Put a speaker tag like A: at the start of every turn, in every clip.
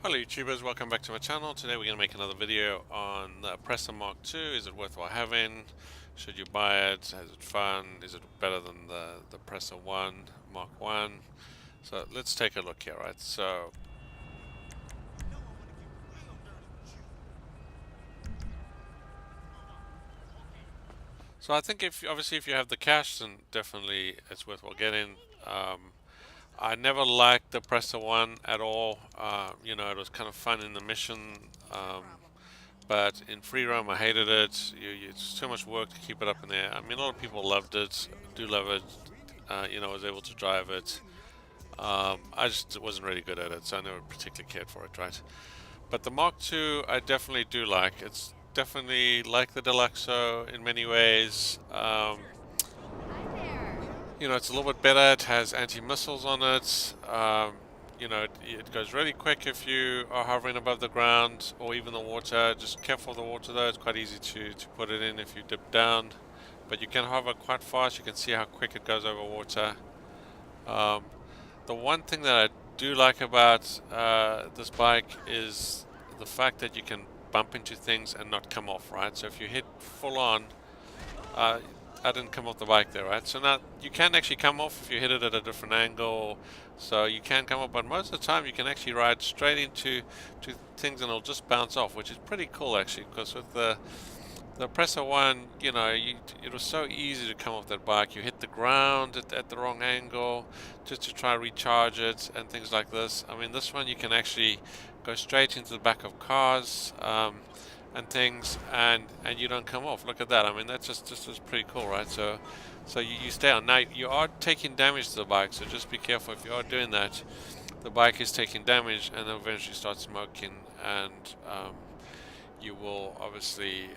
A: Hello YouTubers, welcome back to my channel. Today we're going to make another video on the Oppressor MK2. Is it worthwhile having? Should you buy it? Is it fun? Is it better than the Oppressor 1, Mark 1? So let's take a look here, right? So I think if you have the cash, then definitely it's worthwhile getting. I never liked the Oppressor 1 at all. It was kind of fun in the mission. But in free roam, I hated it. It's too much work to keep it up in there. I mean, a lot of people loved it, do love it. I was able to drive it. I just wasn't really good at it, so I never particularly cared for it, right? But the Mark II, I definitely do like. It's definitely like the Deluxo in many ways. It's a little bit better. It has anti-missiles on it. It goes really quick if you are hovering above the ground or even the water. Just careful of the water though. It's quite easy to put it in if you dip down. But you can hover quite fast. You can see how quick it goes over water. Um, the one thing that I do like about this bike is the fact that you can bump into things and not come off, right? So if you hit full on, I didn't come off the bike there, right? So now you can actually come off if you hit it at a different angle. So you can come up, but most of the time you can actually ride straight into things and it'll just bounce off, which is pretty cool actually. Because with the Oppressor 1, it was so easy to come off that bike. You hit the ground at the wrong angle just to try to recharge it and things like this. I mean, this one you can actually go straight into the back of cars. And things, and you don't come off. Look at that. I mean, that's just is pretty cool, right? So you stay on. Now you are taking damage to the bike, so just be careful if you are doing that. The bike is taking damage, and then eventually start smoking, and you will obviously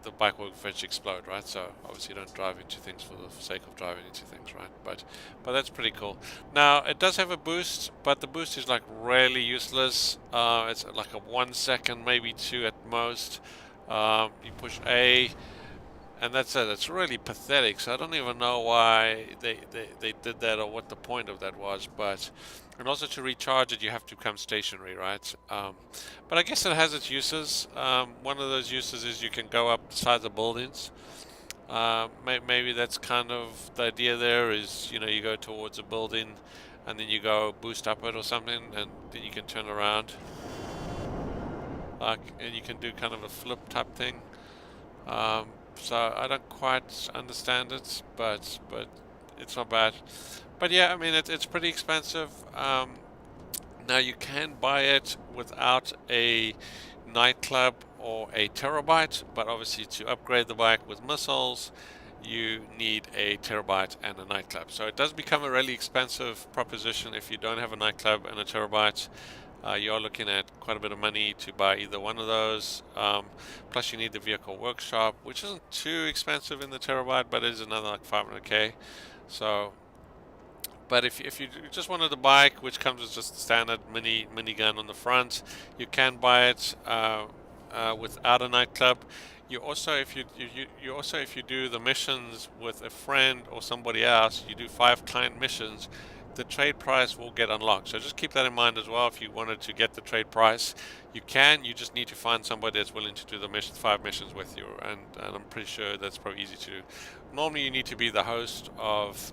A: the bike will eventually explode, right? So obviously you don't drive into things for the sake of driving into things, right? But that's pretty cool. Now it does have a boost, but the boost is like really useless. It's like a 1 second, maybe two at most. You push A, and that's it. It's really pathetic. So I don't even know why they did that or what the point of that was. And also to recharge it, you have to come stationary, right? But I guess it has its uses. One of those uses is you can go up the sides of buildings. Maybe that's kind of the idea there is, you go towards a building and then you go boost up it or something and then you can turn around. And you can do kind of a flip type thing. So I don't quite understand it, but it's not bad. But yeah, I mean it's pretty expensive. Now you can buy it without a nightclub or a terabyte, but obviously to upgrade the bike with missiles, you need a terabyte and a nightclub. So it does become a really expensive proposition if you don't have a nightclub and a terabyte. You're looking at quite a bit of money to buy either one of those. Plus you need the vehicle workshop, which isn't too expensive in the terabyte, but it is another like 500k. So, but if you just wanted the bike, which comes with just standard minigun on the front, you can buy it without a nightclub. You also, if you do the missions with a friend or somebody else, you do 5 client missions, the trade price will get unlocked. So just keep that in mind as well. If you wanted to get the trade price, you can. You just need to find somebody that's willing to do the 5 missions with you, and I'm pretty sure that's probably easy to do. Normally, you need to be the host of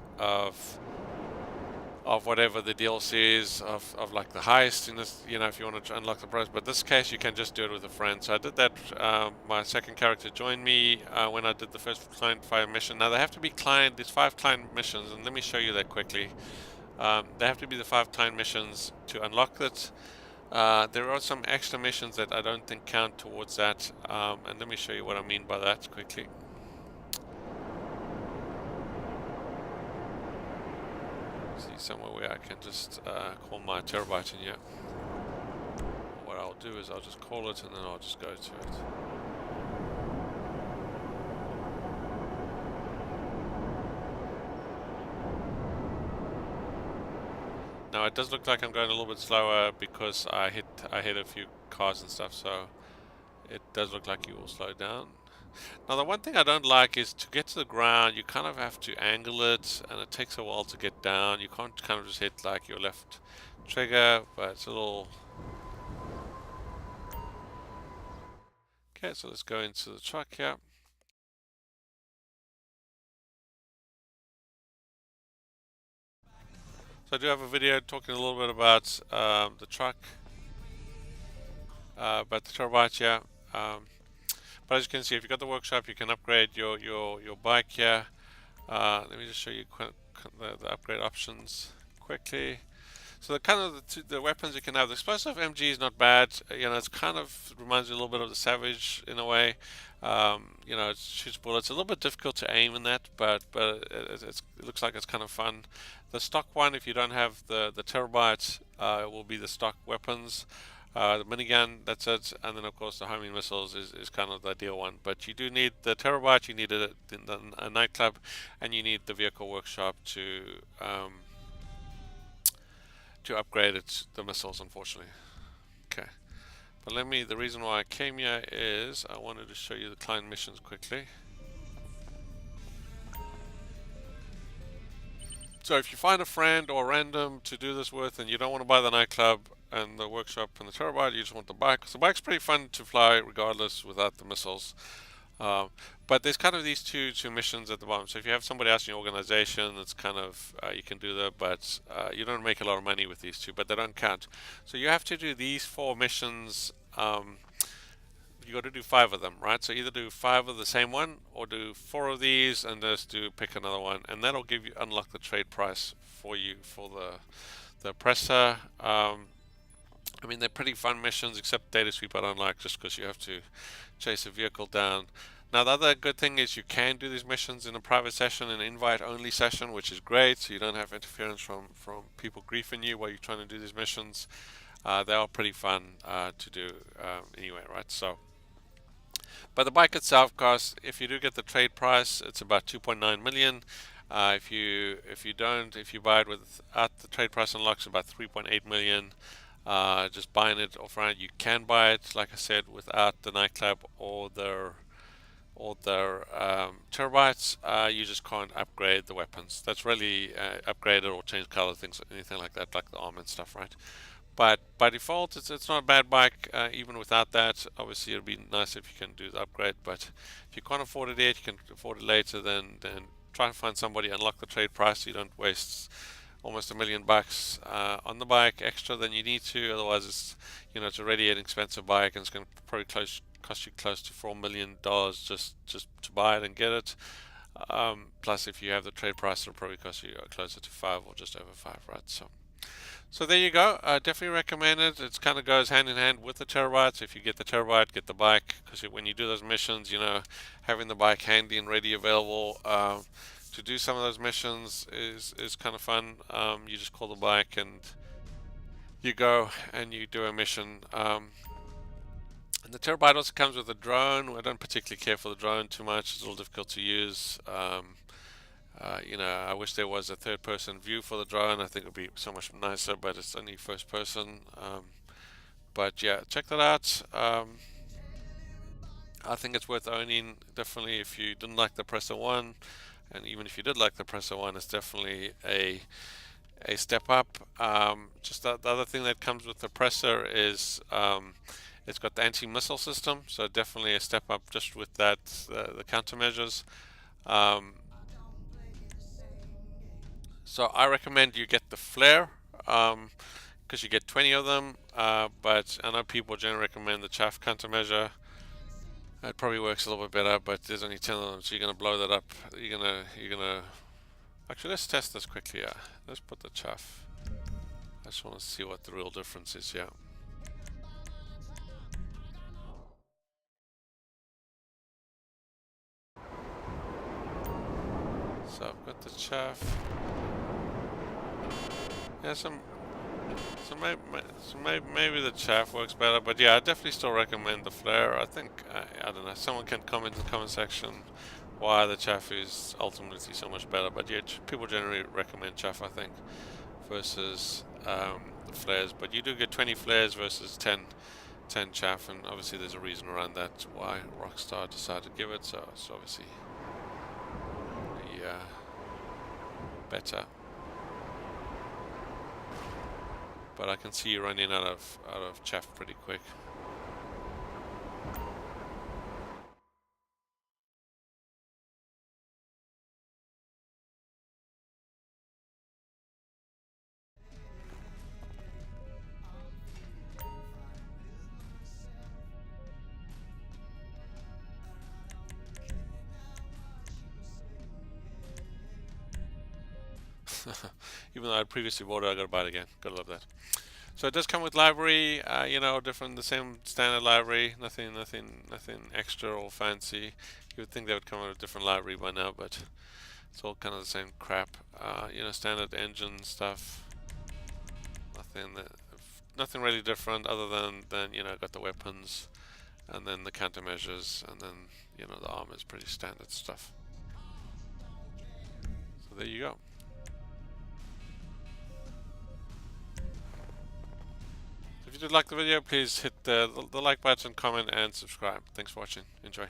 A: whatever the DLC is of like the heist in this, if you want to unlock the prize. But this case, you can just do it with a friend. So I did that. My second character joined me when I did the first client 5 mission. Now they have to be there's 5 client missions, and let me show you that quickly. They have to be the 5 client missions to unlock it. There are some extra missions that I don't think count towards that, and let me show you what I mean by that quickly. See somewhere where I can just call my terabyte in here. What I'll do is I'll just call it and then I'll just go to it. Now it does look like I'm going a little bit slower because I hit a few cars and stuff, so it does look like you will slow down. Now the one thing I don't like is to get to the ground, you kind of have to angle it, and it takes a while to get down. You can't kind of just hit like your left trigger, but it's a little Okay, so let's go into the truck here. So I do have a video talking a little bit about the truck, about the terabyte here. But as you can see, if you've got the workshop, you can upgrade your bike here. Let me just show you the upgrade options quickly. So the kind of the weapons you can have. The explosive MG is not bad. You know, it's kind of reminds me a little bit of the Savage in a way. You know, it shoots bullets. A little bit difficult to aim in that, but it looks like it's kind of fun. The stock one, if you don't have the terabyte, will be the stock weapons. The minigun, that's it, and then of course the homing missiles is kind of the ideal one. But you do need the terabyte, you need a nightclub, and you need the vehicle workshop to upgrade the missiles, unfortunately. Okay, but the reason why I came here is I wanted to show you the client missions quickly. So if you find a friend or random to do this with and you don't want to buy the nightclub and the workshop and the terabyte, you just want the bike. So the bike's pretty fun to fly regardless without the missiles. But there's kind of these two missions at the bottom. So if you have somebody else in your organization, it's kind of you can do that, but you don't make a lot of money with these two, but they don't count. So you have to do these 4 missions. You got to do 5 of them, right? So either do 5 of the same one, or do 4 of these, and just pick another one, and that'll unlock the trade price for you for the Oppressor. I mean, they're pretty fun missions, except data sweep I don't like, just because you have to chase a vehicle down. Now the other good thing is you can do these missions in a private session, an invite only session, which is great, so you don't have interference from people griefing you while you're trying to do these missions. They are pretty fun to do anyway, right? So, but the bike itself costs, if you do get the trade price, it's about 2.9 million. If you buy it without the trade price unlocks, about 3.8 million. Just buying it offline, you can buy it, like I said, without the nightclub or their terabytes. You just can't upgrade the weapons. That's really upgraded or change color things, anything like that, like the arm and stuff, right? But by default, it's not a bad bike, even without that. Obviously, it'd be nice if you can do the upgrade, but if you can't afford it yet, you can afford it later, then try and find somebody, unlock the trade price so you don't waste almost $1 million on the bike extra than you need to. Otherwise, it's already an expensive bike, and it's going to probably cost you close to $4 million just to buy it and get it. Plus, if you have the trade price, it'll probably cost you closer to 5 or just over 5, right? So there you go. I definitely recommend it. It kind of goes hand in hand with the terabytes. If you get the terabyte, get the bike, because when you do those missions, having the bike handy and ready, available to do some of those missions is kind of fun. You just call the bike and you go and you do a mission. And the terabyte also comes with a drone. I don't particularly care for the drone too much. It's a little difficult to use. I wish there was a third-person view for the drone. I think it would be so much nicer, but it's only first-person. But yeah, check that out. I think it's worth owning. Definitely, if you didn't like the Oppressor 1, and even if you did like the Oppressor 1, it's definitely a step up. Just the other thing that comes with the Oppressor is it's got the anti-missile system, so definitely a step up just with that, the countermeasures. So I recommend you get the flare, because you get 20 of them, but I know people generally recommend the chaff countermeasure. It probably works a little bit better, but there's only 10 of them, so you're gonna blow that up. You're gonna. Actually, let's test this quickly. Yeah, let's put the chaff. I just want to see what the real difference is. Yeah. So I've got the chaff. Yeah, maybe the chaff works better, but yeah, I definitely still recommend the flare. I think I don't know. Someone can comment in the comment section why the chaff is ultimately so much better. But yeah, people generally recommend chaff, I think, versus the flares. But you do get 20 flares versus 10 chaff, and obviously there's a reason around that why Rockstar decided to give it. So it's obviously better. But I can see you running out of chaff pretty quick. Even though I previously bought it, I gotta buy it again. Gotta love that. So it does come with library, different, the same standard library, nothing extra or fancy. You would think they would come with a different library by now, but it's all kind of the same crap. Standard engine stuff. Nothing really different other than got the weapons, and then the countermeasures, and then the armor is pretty standard stuff. So there you go. If you did like the video, please hit the like button, comment, and subscribe. Thanks for watching. Enjoy.